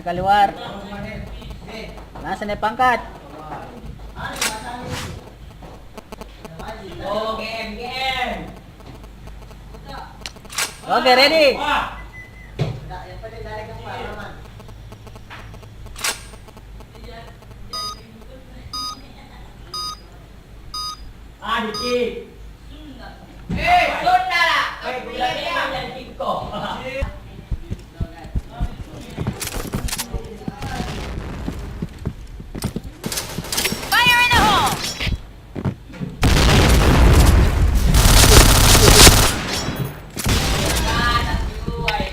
keluar. Nasaan na pangkat? Oh, game. Okay, ready? Dikit. Fire in the hole!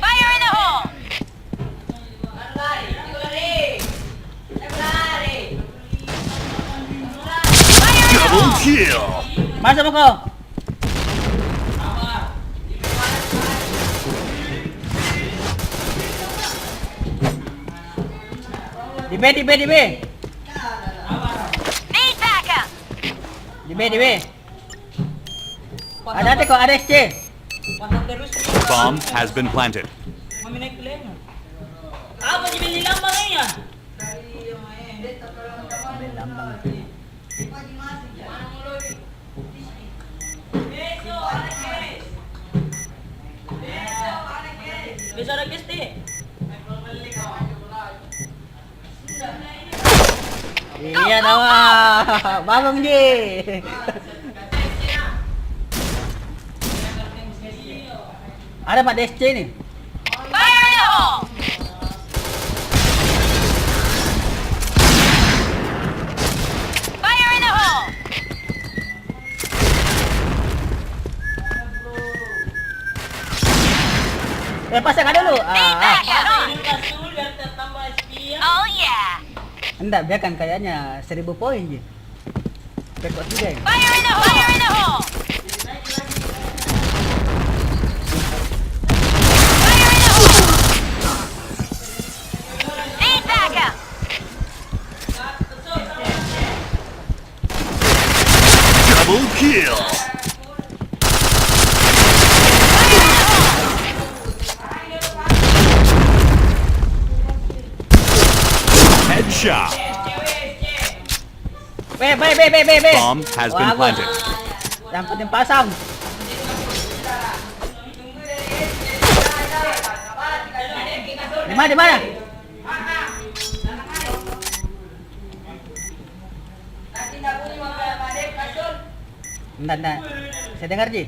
Fire in the hole! Double kill. Masuk mo ko. Dibe. Need backup! Dibe. Ada ko, ada SC. Bomb has been planted. Apa di beli lambang ya? Bisa ada gusti. Iya nawa. Bagong Ji. Ada Pak DSC nih. Fire in the hole! Fire in the hole! Pasang ka dulu. Need backup! Kasul biar tertambah sekian. Oh yeah! Enggak, biarkan kayaknya 1000 poin gitu. Rekod juga ya. Fire in the hole! Fire in the hole! Fire in the hole! Need backup! Double kill. Fire in the hole! Headshot. B. Bomb has been planted. Yang penting pasang. Di mana? Enggak. Saya dengar, Ji.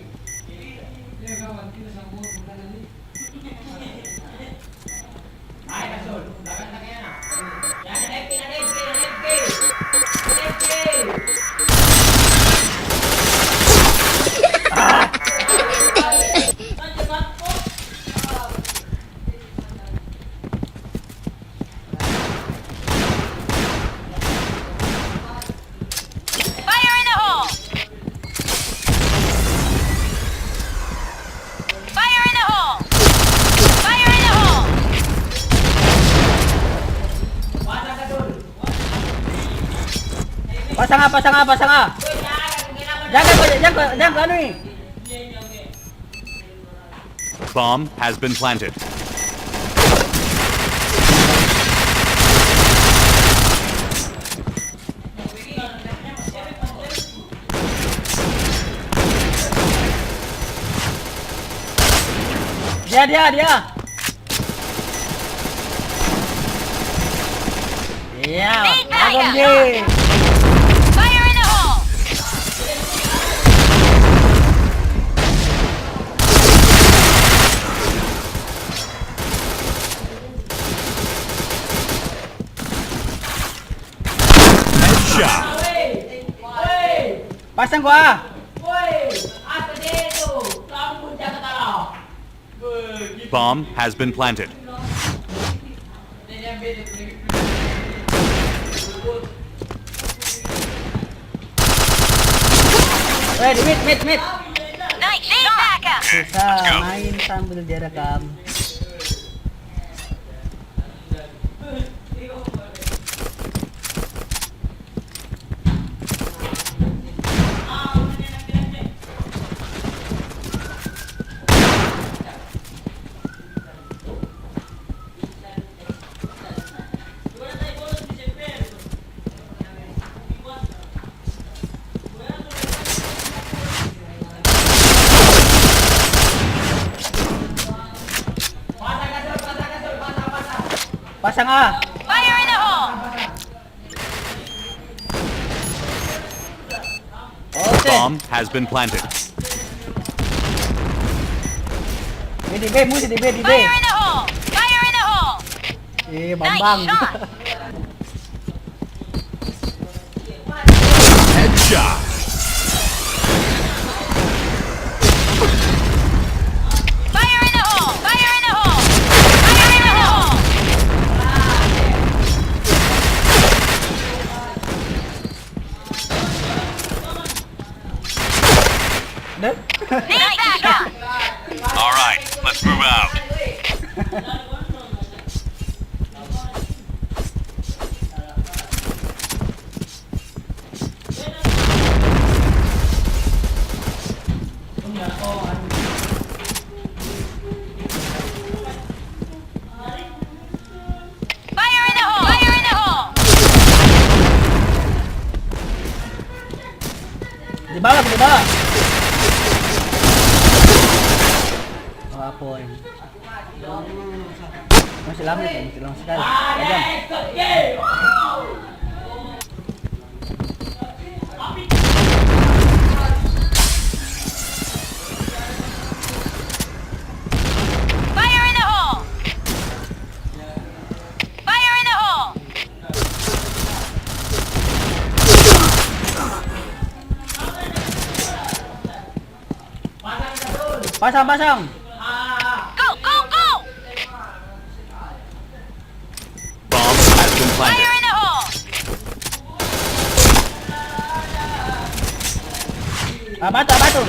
Fire in the hole! Fire in the hole! Fire in the hole! Pasang A. Jangan anu nih. Bomb has been planted. Dia. Iya, Bagong Ji. Fire in the hole! Headshot. Pasang gua. Bomb has been planted. Di mid. Nice need backup! Susah main sambil direkam. Pasang A. Fire in the hole! Okay. Bomb has been planted. Di B, mesti di B. Fire in the hole! Fire in the hole! Bambang. Nice shot! Headshot. Fire in the hole! Fire in the hole! Fire in the hole! Nice shot! All right, let's move out. Fire in the hole! Fire in the hole! Di bawah. Oh, apoy. Masih lama sekali. Tajam. Fire in the hole! Fire in the hole! Pasang. Go, go, go! Bomb has been Fire planted. in the hole! Batu.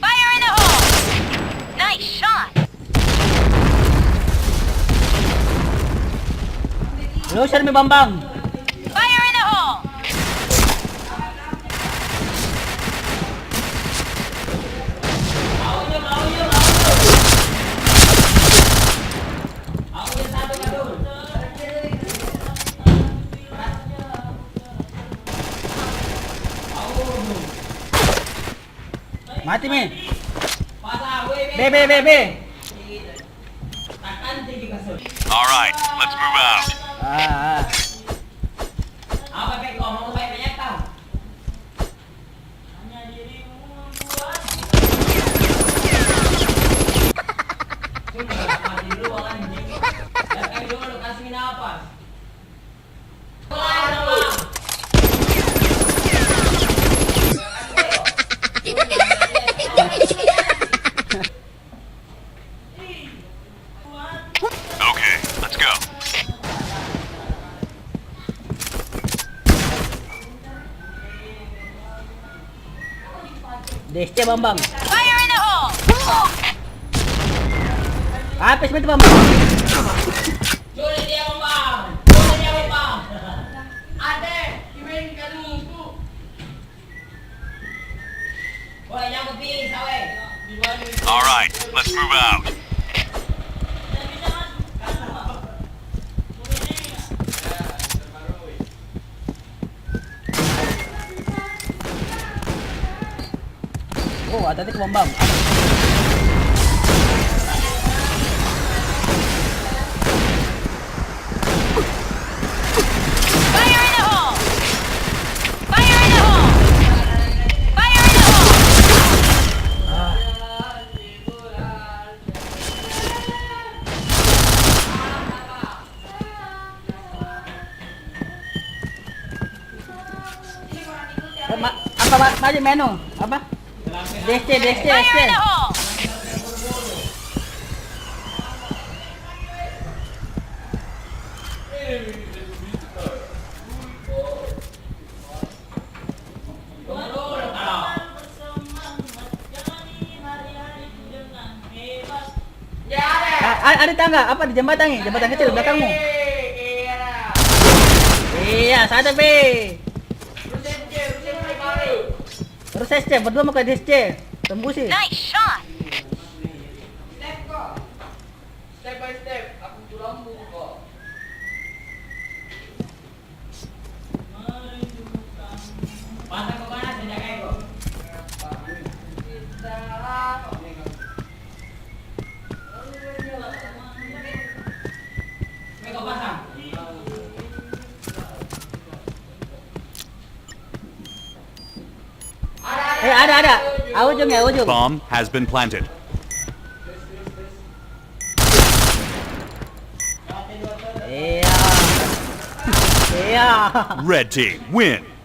Fire in the hole! Nice shot! Loser mi Bambang. Fire in the hole! Mati mi. B. All right, let's move out. Okay, let's go. DSC Bambang. Fire in the hole! Habis itu Bambang. All right, let's move out. Oh, hati-hati ke Bambang. Fire in the hole! Fire in the hole! Fire in the hole! Maju menu. Apa? DSC. Fire in the hole! Ada tangga, apa di jembatan ini? Jembatan kecil belakangmu. Iya, satu B. Terus SC, berdua mau ke DSC. Tembusi. Nice shot! Step by step, aku tulambu kok. Pasang ke mana sejak ego? Ada. Ujung ya, ujung. Bomb has been planted. Iya. Iya. Red team win.